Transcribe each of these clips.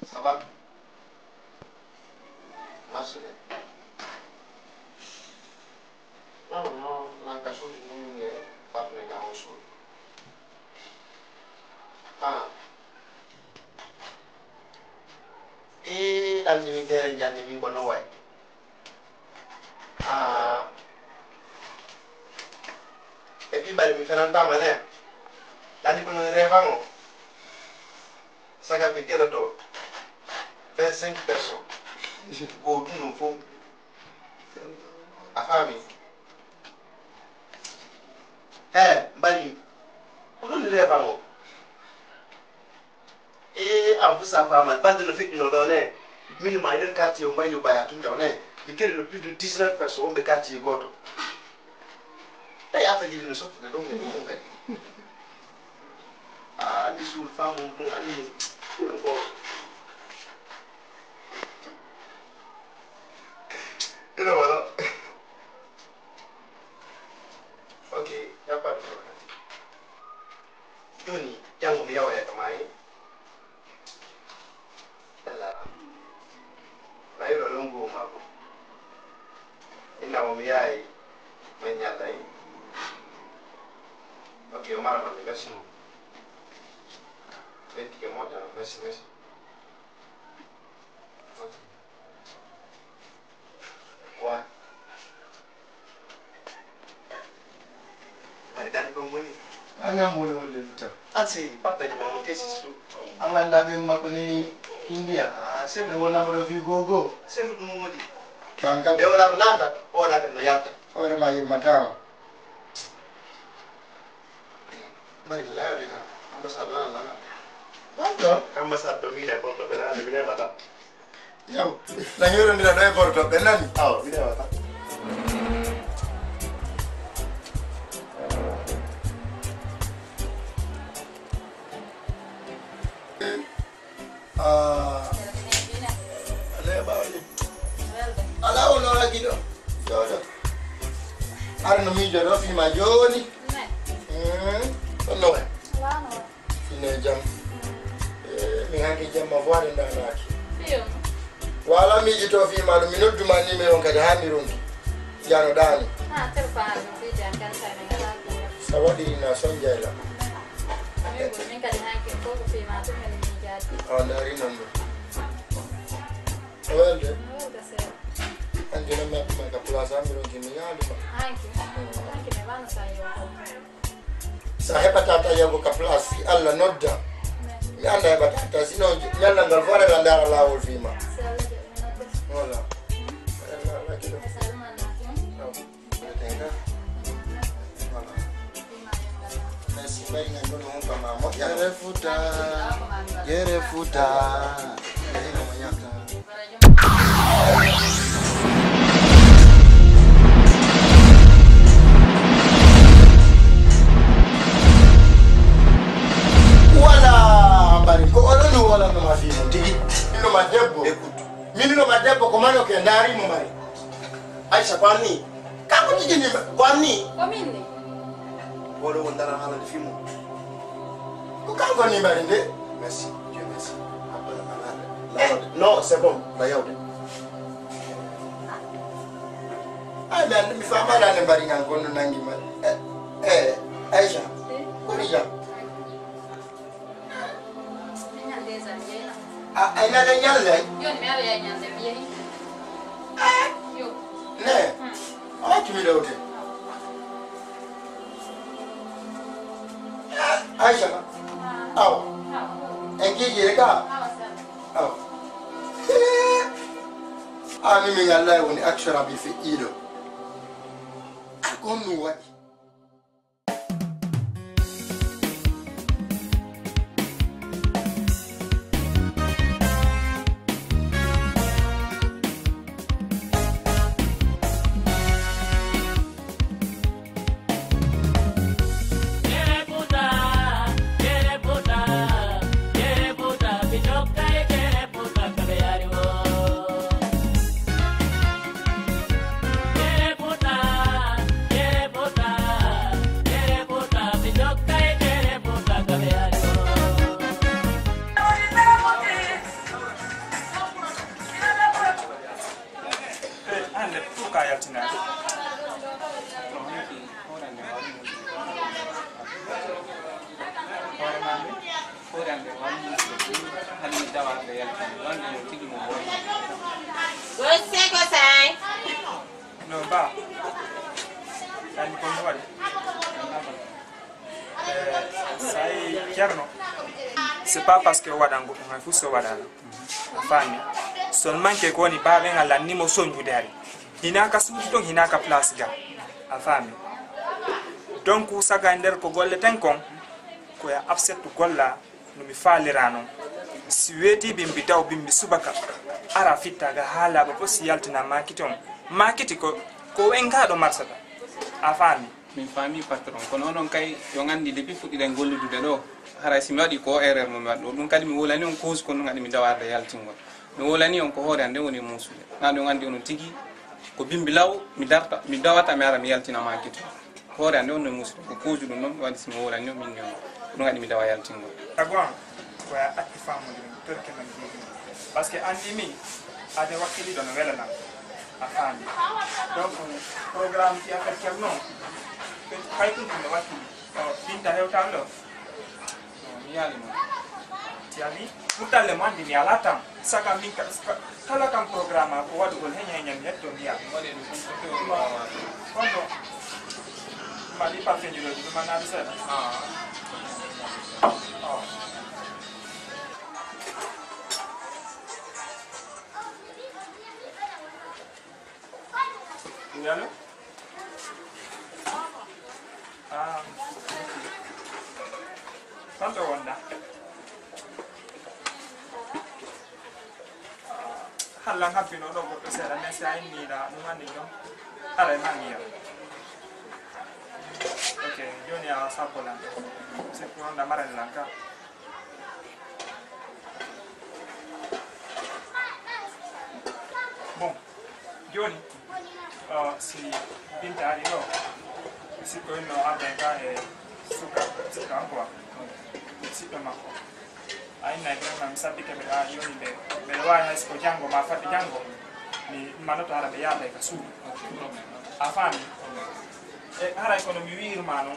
Ça va? Merci. Non, la casse du pas de gars au sol. Ah. Et l'animité, il y a des bonnes ouais. Ah. Et puis, bah, il fait un temps, malin. L'année qu'on est rêvant, ça a fait quel autre? 25 personnes. Au tout, nous faut. La famille. Eh, Bali, on est rêvant. Et en plus, ça va mal. Pas de le fait que nous donnons. Minimum, il y a un quartier où il y a tout le monde. Il y a plus de 19 personnes au quartier. Et après, il y a une sorte de don. Ah, les sous femmes, on et là, voilà. Ok, il n'y a pas de problème. Johnny, il y a un meilleur avec là, il y a un long mot. Il y a un meilleur avec ok, on m'a demandé, merci. Merci, merci. Ouais. Anzi, papa di mano che si stu. Amanda be makoni India. Sempre wona mo fi gogo. Sempre tu mo di. Banga. E ora nada, ora che non yata. Ora mai matao. Mai la riga. Ambassador la. Banga. Ambassador mi le porto per la mi le mata. Yo, la nyoro ndira do e porto benani. Ah, mi le mata. Ala ono la gido. Jodo. Ara no mi jodo fi ma joni. No. Fine jam. Mi hangi jam ma voare ndanaki. Fio. Wala mi jito fi ma mi noddu ma ni me on kadi ha mi ronki. Jano dani. Ah, te fa, fi jam kan sai na ngala ko. Sawadi na sonjela. Ami bu min kadi ha ke ko fi ma to men mi jati. On dari nondo. Welde. Anche non mi ha capulato a mi mi alima. Anche ne vanno sai io. Sa hepatata yago kaplasi alla nodda. Mi anda hepatata sino mi anda ngal fore andare alla ulfima. Hola. Yerefuta. Wala bari ko olono wala no mafimo tigi no madebbo mini no madebbo ko mano ke ndari mo bari Aisha kwani? ka ko tigi ni kwani Ko minni. Wolo wondara hala di filmu. ko kan ko ni bari de Merci, Dieu merci. Non, c'est bon. La yaode. ay ben mi fama la ne bari ngan ko no nangi ma Aisha ko ni ja ay na la nyalle Yo ni me había ñande bien. Yo. ne o tu mi lewte Aisha aw en ki jere ka aw ani mi ngalla woni akshara bi fi ido ko nu wadi Puta, dawa da yalti non ne tigi mo boy go sai no ba kan ko wadi sai kierno c'est pas parce que wadango on fu so wadana fami seulement que ko ni ba ben ala ni mo sonju dari hinaka su to hinaka place ga afami donc saga nder ko golle tan kon ko ya upset golla no mi falirano si weti bimbi taw bimbi subaka ara fitta ga hala ba posi yaltina makiti ko wenga do marsata afami min fami patron kono non kay yo ngandi depuis fuddi den gollude do hara simi wadi ko erreur mo waddo dum kadi mi wolani on cause kono ngadi mi dawarde yaltingol mi wolani on ko hore ande woni musude na do ngandi on tigi ko bimbi law mi darta mi dawata mi ara mi yaltina makito hore ande on musude ko cause dum non wadi simi wolani on min do ngadi mi dawa yaltingol agwa ko ya atti famu dum torke man di parce que andi mi ade wakili do no welana afami donc programme qui a fait quel nom kay ko dum wakili pinta hewtalo mi yali mo tiali mutalle mandi mi alatam saka min kala kam programme ko wadu gol henya netto biya wadi dum ko kondo mali parfait juro dum manam sa Allô? Tanto wanda. Halang happy no do ko sera mesi ay ni da no mandi no. Ara mangi ya. Okay, Johnny a sapola. Se può andare mare nell'anca. Bon. Johnny. Si pinta arrivo. Si poi no abenga e suka qua. Si ma ai na grana msabi ke bela yoni be wa na sko jango ma fa jango ni manoto ara be ya be kasu afani e ara economy wir mano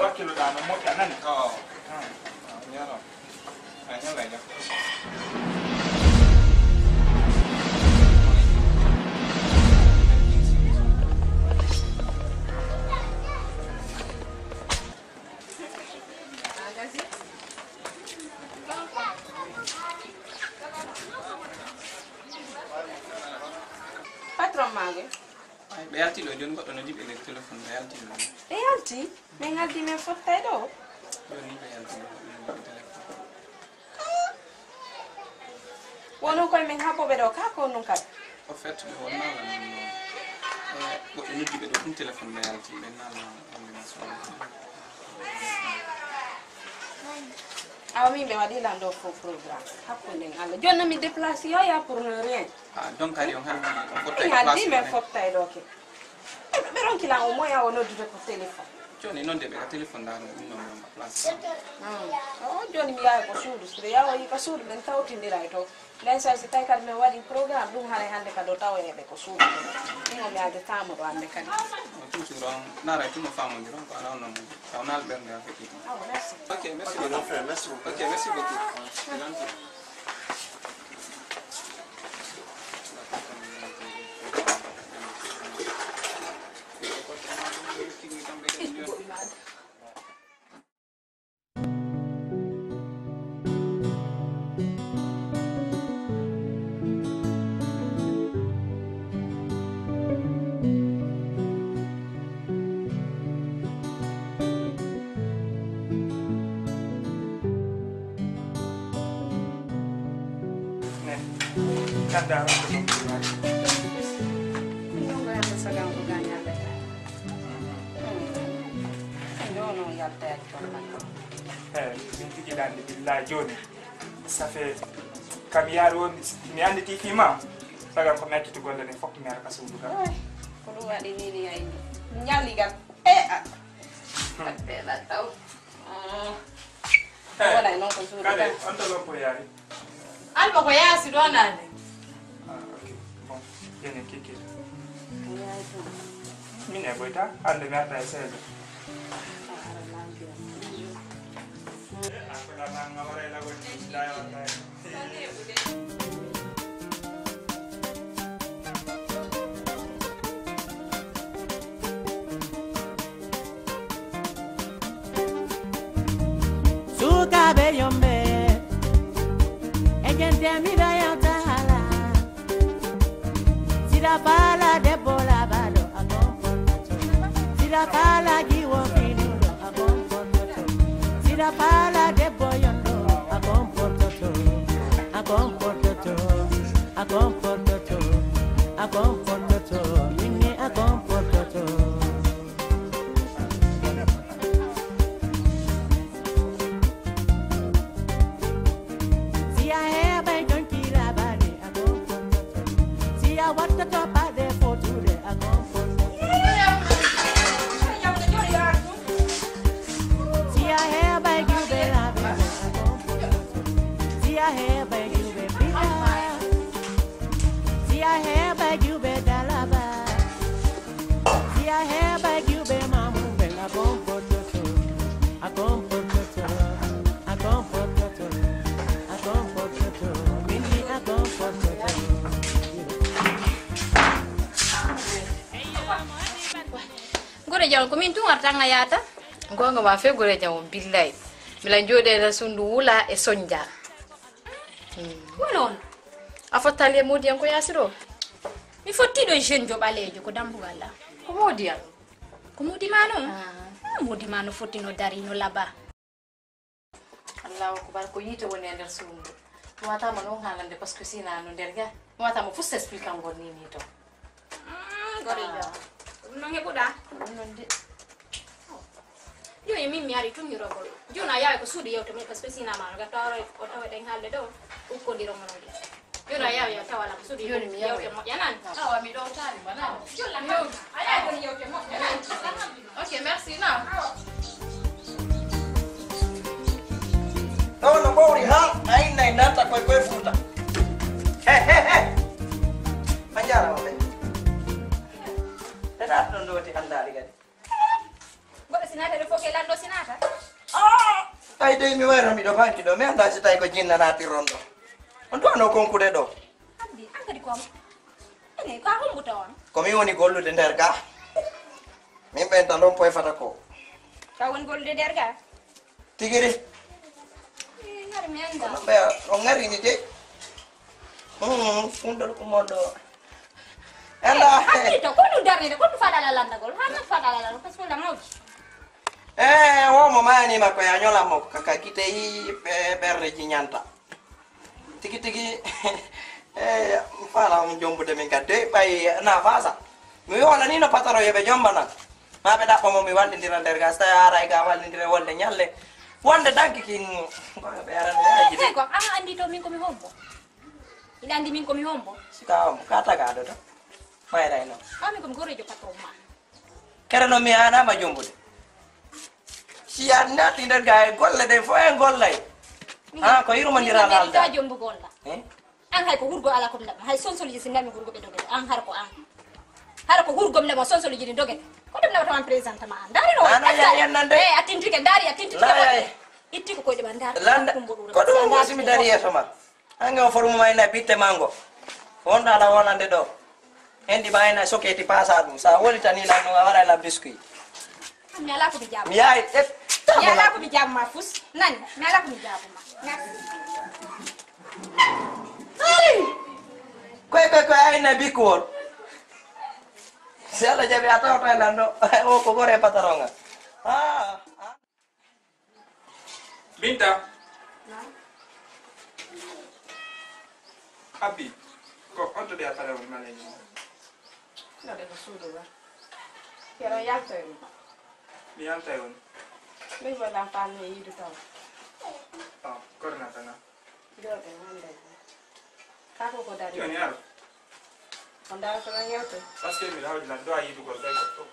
wakilo da no mo kana ni nyaro anya la ya patron mage be yalti do jon goddo no jibe le telephone be yalti do e alti me ngaldi me fotta do joni be yalti wono koy men habo be do ka ko non kat en fait be wonna la goddo no jibe do telephone be yalti be nana combination awa min be wadi lando fo programme hakkunde Allah jonna mi déplacer yo ya pour rien donc ali on haldi on fotta e haldi men fotta do ke be ron kila o moya wono du ko téléphone joni non de be ka telephone da no no place o joni mi ya ko suudu sire ya o yi ka suudu men tawtindira to len sa si tay kad me wadi programme dum hare hande ka do taw e be ko suudu ni o mi ade tamo do ande kadi toujours nara tout no famo ni ron ko ala non on a albert ne fait merci ok merci Mon frère, merci beaucoup. ok merci beaucoup Kanda ko non ga ande sagan ko ganya be non non ya te ko min tigi dande billahi joni ça fait kam yaro mi andi ti fima saga ko metti to golle ne fokk mi ara kasudu ga ko do wadi ni ni ay nyali gat la taw wala non ko suudu kade on to lopo yari alba ko yasi do nande ok bon yene kike mine boita ande merta e sedo la nangawara la woni la Ngayata ngonga ma fe gore jaw billahi mila jode la sundu wula e sonja wolon afatale modi yanko yasiro mi fotti do jeune jo balejo ko dambu galla ko modi mano modi mano fotti no dari no laba Allahu akbar ko yite woni nder sundu wata man on halande parce que sina no derga wata mo fuss explique ngor ni to gore jaw no hebuda non de yo mimi ari tumi rogol jona yawe ko sudi yewte mo parce que sina ma ga tawro ko tawe den halde do ko ndiro mo no jona yawe tawala ko sudi yewte mo yanan awa mi do tari bana jolla yo aya ko yewte mo okay merci now no bori ha aina inata kwa futa manjara wa tata ndo ti andari gadi goɗɗo sinata ɗo fof ke lanɗo sinata ay dey mi wayno miɗo fanki ɗo mi anda si tawi ko jinna natiron ɗo on duwano konkude ɗo andi an kadi kom ene ka humbuta on komi woni gollude nder ga min ɓenta ɗon poyfata ko ka woni gollude nder ga tigiri ngari mi anda ɓe o ngarini de fundol ko moɗo anda andi to ko ɗum darnide ko ɗum faɗala landagol hana faɗala landagol parce que la mawji womo mani makko ya ñolamo kaka kiteyi ɓerde jiñanta tigi tigi fala jombude min gadde ɓay na fasa mi wona ni no pataro yoɓe jombanan ma ɓe ɗaɓɓamo mi wallidira nder gas tawi aray ga wallidira wonde ñalle wonde danki kin ɓe aranaji ko an andi to min komi hombo ina andi min komi hombo sika hombo ka tagaɗo to mayray no min komi gorejo patron ma kere no mi anama jombude si a nati nder ga e golle ɗe fo en gollay ko yurmodira lalda jombu golla an hay ko hurgo ala ko ndam hay sonsoliji sinami hurgo be dogete an har ko hurgom ndam sonsoliji ni dogete ko dum nawata man présentement an dari no ana ya yennande atintike dari atintike itti ko koyde ban dar ko dum wasimi dari yeso ma ange o forumo mayna bitte mango wonda ala wolande do endi bayna soketi pasa dum sa woli tani la no wara la biscuit mi ala ko bi jam mi ay mi ala ko bi jam ma fus nani mi ala ko bi jam ma koy ay na bikol si ala jabi atau Thailand o ko gore pataronga Binta Abi ko onto dia para woni maleni no de ko suudu ba kero yalta yo mi yalta yon mi wala pamme yidu taw korna tana jode wonde ka ko dari yoni aro on dara ko yewto parce que mi hawdi la do ayi dugol day ko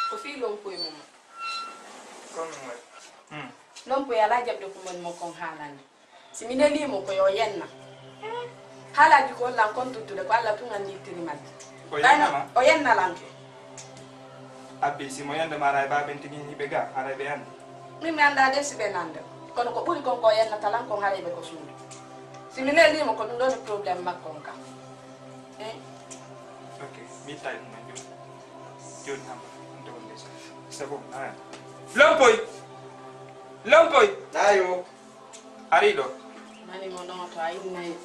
ko fi lon koy mum comme moi non po yala jabde ko mon mo kon halani si mi neli mo ko yo yenna halaji ko lan kon tuttude ko alla tun andi tirimat o yenna ma o yenna lanke Abi si mo yanda mara ba ben tigi ni bega ara be andi mi mi anda de si benande kono ko buri kon ko yenna talan kon halabe ko suudu si mi neli mo ko dum don problème makko ka ok mi tay mo jo nam ndo wonde c'est bon Lompoy ayo Arido. Mani mo no to ay nay.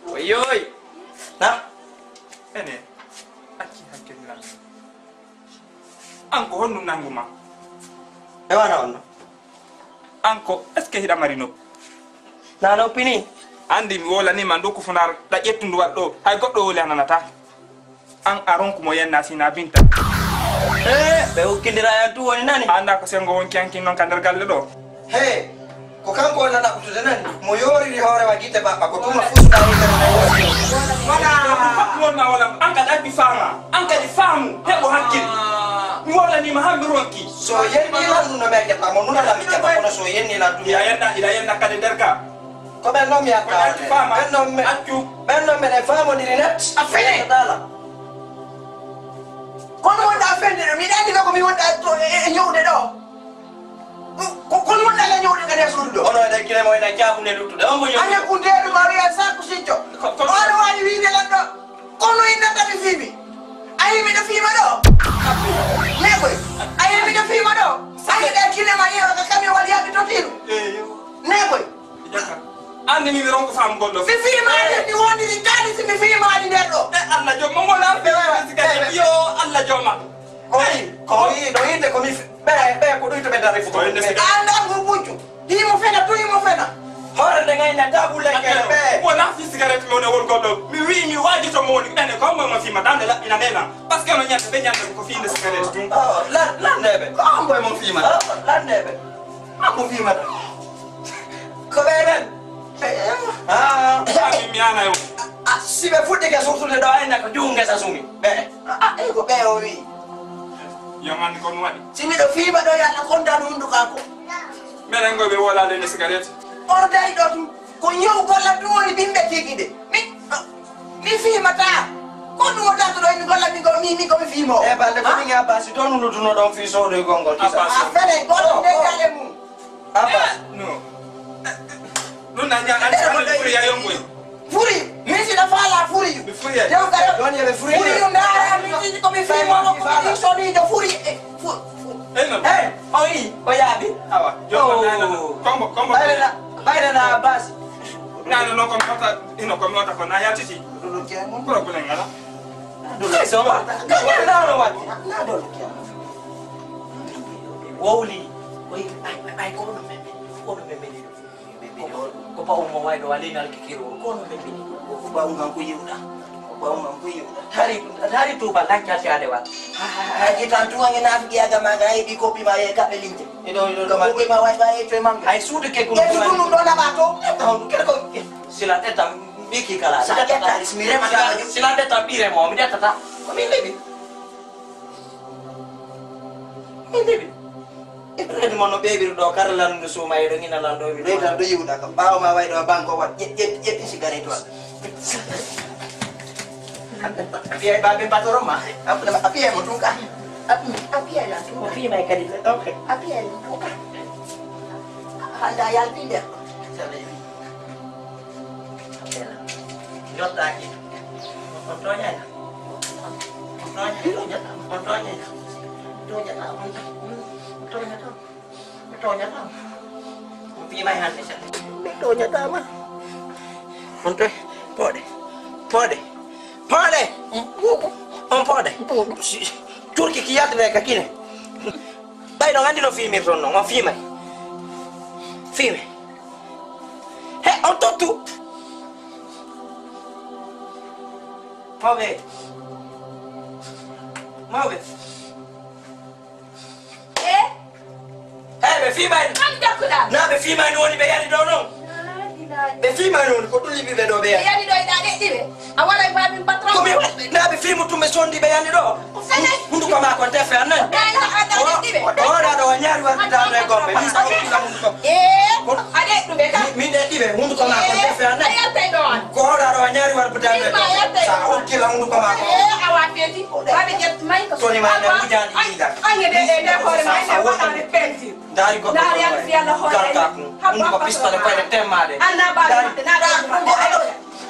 Oi oi. Nah. Ene. Aki hakilla. Anko honnu nanguma. E wana on. Anko est-ce que hida marino? Na no pini. Andi mi wola ni mandu ko funar da jettundu waddo hay goddo woli ananata. An aron ko mo yenna sina binta. Be ukindira ya tu woni nani? Anda ko sengo won kianki non kandar galle do. Hey. Ko kanko na na kutude nani? Mo yori ri hore wagite baba ko tuma fusu da ita na wosi. Wala wala anka da bi fama. Anka di famu hebo hakkil. Mi wala ni mahammi ronki. So yenni la no me ke tamo nuna la mi ke ko so yenni la tu. Ya yenna kade derka. Ko ben no mi aka. Ben no me accu. Ben no me ne famo di net. Afene. Kono wonda afende mi dadi ko mi wonda to nyude do. Kono wonda la nyude ngade suru do. Ono da kile mo ina jabu ne lutu do mo nyude. Ane kunderu Maria sa kusicho. Ono wali wi de la do. Kono ina tadi fibi. Ayi mi da fiba do. Nego. Ayi mi da fiba do. Ayi da kile Maria ka kami wali ya bitotiru. Nego. Jaka. Andi mi rongo fam gollo. Fi ma ni woni di tadi si mi fi ma di derdo. Allah jom mo la be yo Allah joma. Koi do inde ko mi be ko do ito be dare fuko. Anda ngubuju. Di mo fena tu mo fena. Hore de ngai na tabu le ke be. Wala fi cigarette mo ne wol gollo. Mi wi mi waji to mo ni bene ko mo fi madame la ina mena. Parce que no nyata be nyata ko fi inde cigarette tu. La nebe. Ko mo mo fi ma. La nebe. Mo fi ma. Ko be ben. Mi ana yo. Si be futte ke so de do ay na ko junge sa sumi. Be. Ko be o wi. Yo man ko wadi. Si mi do fi ba do ya na konda ndu ka ko. Meren go be wala le cigarette. Ordai do ko nyow ko la do ni bimbe tigide. Mi fi mata. Ko no da do ni ko la mi ko mi fi mo. E balle ko ni ngaba si to nu no don fi so do gongo kisa. Afere ko do de gale mu. Apa? No. No na nya ante mo furi ya yongwe. Furi, mi si da fala furi. Be furi ya. Yo ga do ni be furi. Furi yo ndara mi si ko mi fi mo ko mi so ni do furi. Eno. Oi, oyabi. Awa, yo na kombo. Baira na basi. Na no ko mata ino ko mata ko na ya titi. Dulu ke mo. Ko ko ngala. Dulu so ba. Na no wat. Na dulu ke. Woli. Oi, ai ko no me. Ko no me. Ko pa umo wai do alina alkikiro. Ko no me. Ko ba unga kuyuda. Hari tu ba lancha ade wa. Kita tu ngene afgi aga magai di kopi ma ye ka belinje. Ido ka kopi ma wai wai tu mang. Ai sudu ke kunu. Ke kunu do na bato. Ke ko sila teta biki kala. Sila teta ismire ma ka. Sila teta pire mo mi teta. Ko mi lebi. Mi lebi. Ibrahim mono baby do karla ndu suma ido ngina lando wi. Reda do yuda ka bawo ma wai do banko wat. Yet sigaret wa. Api ay babi pa to Roma. Api ay mutuka. Api ay lang. Api may kadit. Okay. Api ay mutuka. Handa yan tidak. Sabi. Api lang. Jot lagi. Kontrolnya. Kontrolnya. Api may handa siya. Kontrolnya tama. Kontrol. Pode. Pode! Pode! Turki kiyat be kakine. Bay do ngandi no filmi ronno, ma filme. He, on totu. Pove. Move. Be filme. Anda kula. Na be filme no ni be yani do no. Be filme no ko duli be do be. Yani do ida de dibe. Awala ba min patron. Kumi na be filmu tumesondi be yani do. Mundu kama ko tefe anan. Ora do nyari wa bitano e gombe. Mi sa kila mundu. Ade du be da. Mi de dibe mundu kama ko tefe anan. Aya te don. Ko ora do nyari wa bitano e gombe. Sa kila mundu kama ko. Awa penti. Ba be jet mai ko. Toni ma na mujani ida. Anye de hore mai na wa na penti. Dari ko. Dari an fi Allah hore. Mundu ko pistole ko de temade. Ana ba na da.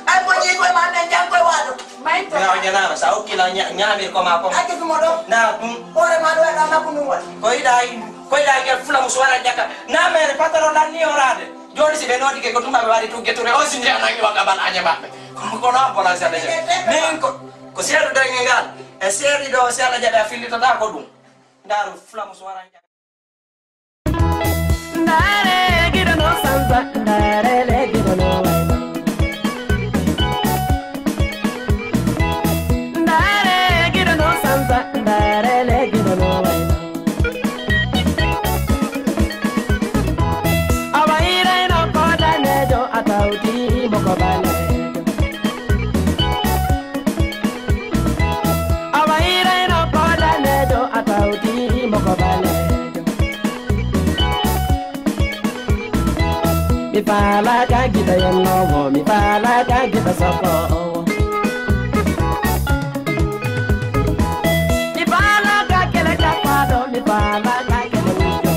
Ai mo ni ko ma na jang ko wa do. Mai to. Ya na sa o kila nyamir ko ma ko ake ko modo na ore ma do da ma ko no wa koy dai ke fula muswara jaka na mere pataro la ni orade jodi si benodi ke ko tuma be wari tu geture o si ndana ngi waka ban anya ba ko na bola sa de nen ko seedo de ngal e seeri do se ala jabe afilita ta ko dum daru fula muswara jaka ndare gido no sanza ndare le gido no mi pala ka kita yang novo mi pala ka kita sopo mi pala ka kele kapado mi pala ka kele mujo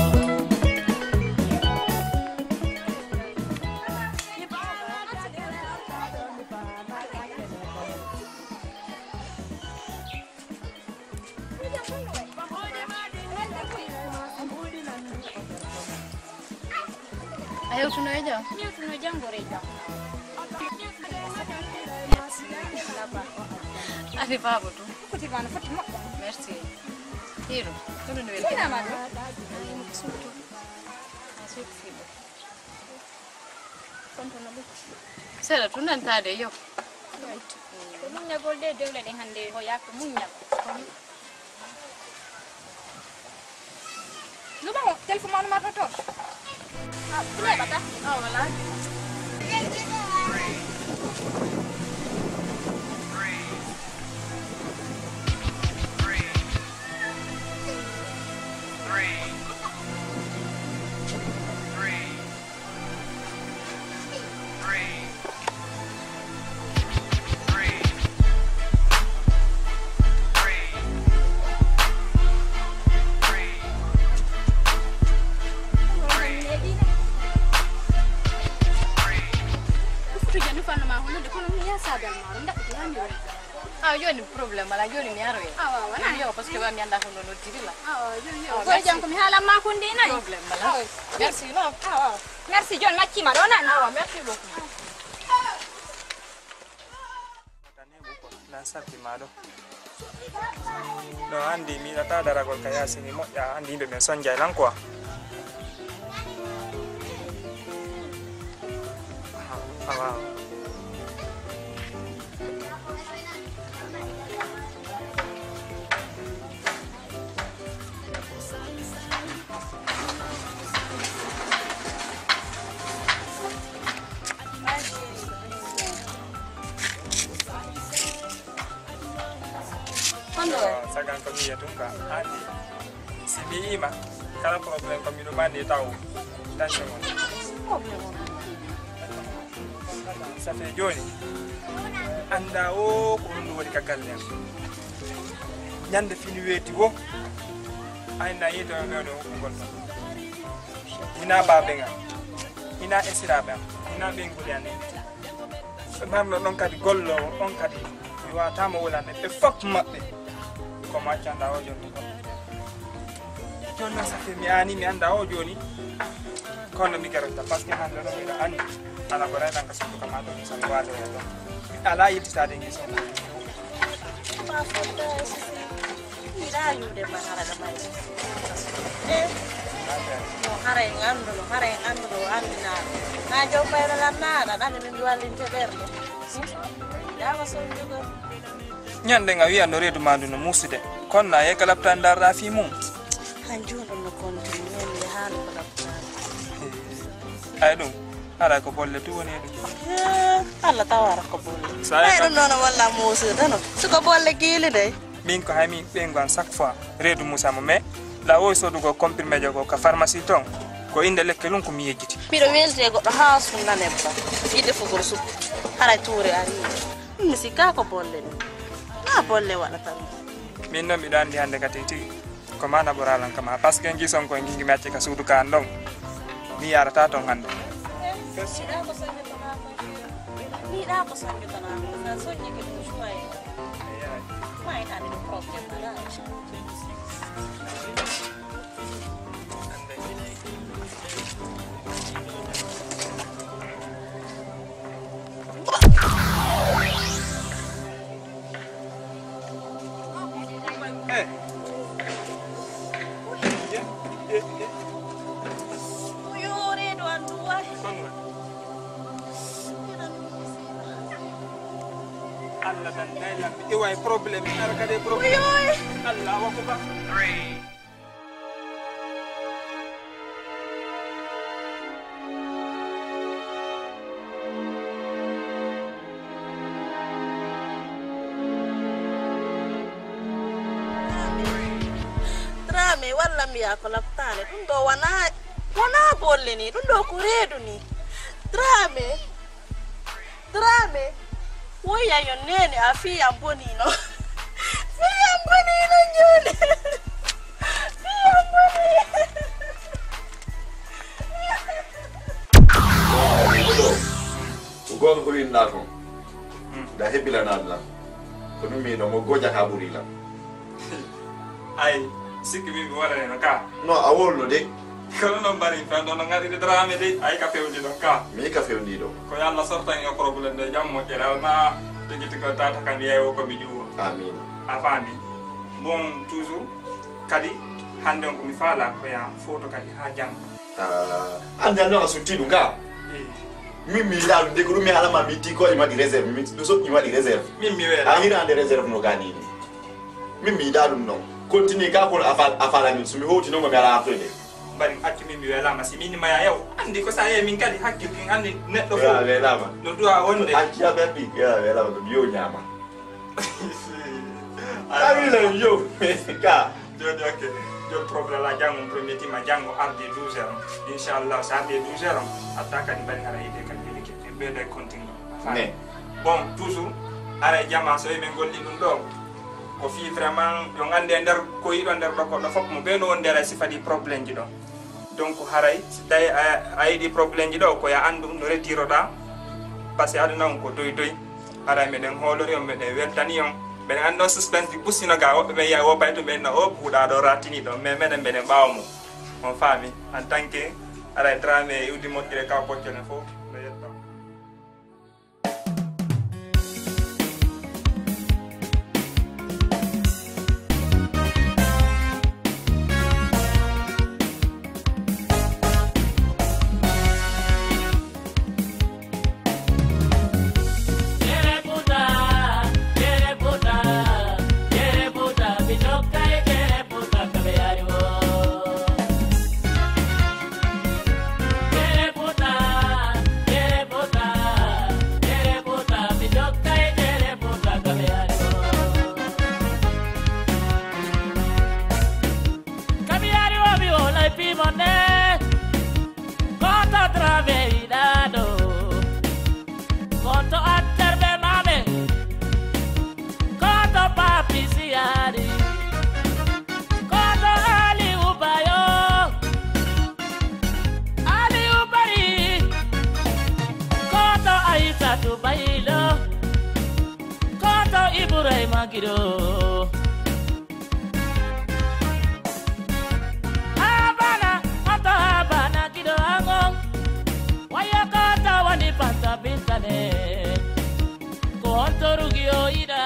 Ayo tunaja. Nyo tunaja ngoreja. Ani babu tu. Kuti bana Fatima. Merci. Hiro. Tuno ni Kina welcome. mano. Sera tunan tade yo. Munya golde dole de hande ho yak munya. Luba telepon mana marto to. Ah, boleh bata? Oh, wala. Ah, yo ni problema la yo ni miaro ye. Ah, wala. Yo parce que va mi anda hono no tirila. Ah, yo. Ko jam ko mi hala ma kundi nai. Problema la. Merci no. Ah, merci John Machi Madonna. Ah, merci beaucoup. na sabbi maɗo ɗo andi mi yiɗata daragol ka yasini moƴƴa andi yimɓe ɓen son jaylan quoi awa sagan ko mi yetum ka andi si mi ima kala problème ko mi ɗo mandi taw tension on ça fait joni anda o ko ɗum woni ka galle am ñande fini weeti wo ayna yiito mewne hokkugol ma ina baɓe nga ina esiraɓe am ina ɓenguli ane ɓe marno ɗon kadi gollowo ɗon kadi mi watama wolande ɓe fof maɓɓe ko maccanda o joni ko joni ça fait mi ani mi anda o joni kono mi garanta par ce que hande ɗo miɗo andi ala ko reytan ka sukko kama ɗo mi sami waade ɗon mi ala yettitade guesa Mirayu de mahara da mai. No hara en ando andina. Na jo para la nada, na ni dual interno. Ya waso jugo. ñande nga wiyano reedu ma ndu no musude kono na yeka laptan darɗa fi mum Hanjo no continue mi haalo ko lapta. ay ɗum ala ko bolle tu woni ɗum Allah tawara ko bolle. Sa e Ay non walla musude no. Suko bolle gili de. min ko haymi ɓengon chaque fois reedu musa mo mais la o sodugo comprimé jo ko ka pharmacie ton ko inde lekke lum ko mi yejjiti Miɗo welte goɗɗo ha sunna nebba. Yiɗde fugol suppu. Haray tuure ari. Mi sikka ko bolle ni. Na bolle waɗata. min noon mbiɗo andi hannde kadi tigi ko mana ɓoralan kam ha par ce que gison koye gingimi acci ka suudu kan ɗon mi yarata ton hannde Miɗa ko sanjutana ko na soññi ke ɗum cuwaye. fine and no problem. Allah dan dayla iway problem arka de problem Allah wakuba 3 Drame walla mi ya ko laptane dum do wana bolle ni dum do ko redu ni drame woya yo nene afi amboni no fi amboni no nyone fi amboni ugon ko rin nako da hebila nadla ko numi no mo goja ka burila ay sikki mi wala no ka no awolno de kono non bari fando non ngari de drame de ay ka fewndi don ka mi ka fewndi do ko yalla sortan yo problem de jammo kela na tegiti ko tata kan yewo ko mi juwo amin afami bon toujours kadi hande ko mi fala ko ya photo kadi ha jam ande no asuti dunga mimi dalu de ko mi ala ma miti ko ima di réserve mi do so ima di réserve mimi wela ahira de réserve no gani mimi dalu no continue ka ko afala min sumi hoti no ma ala afede bari acci mimi wela ma si minima ya yow andi ko sa ye min kadi hakkil kin andi neddo fo ya wela ma no duwa wonde acci abebi ya wela ma biyo nyama Amila yo ka jodi ok jo problème la jango premier time jango arde 12h inshallah sa arde 12h attaque di bari ara ide kan bele ke be de continue ne bon toujours ara jama so e men golli dum do ko fi vraiment yo ngande der ko yido der do ko do fop mo be no der sifadi problème ji do donc haray day ay di problème ji do ko ya andum no retiro da parce que aduna on ko doy ara meden holori on meden weltani on ben ando suspense di pusina ga wobe be ya wo bayto ben na o buda do ratini do mais meden beden bawmo on fami en tant que ara drame udi motire ka ko tene fo no yetta Conto rugio ida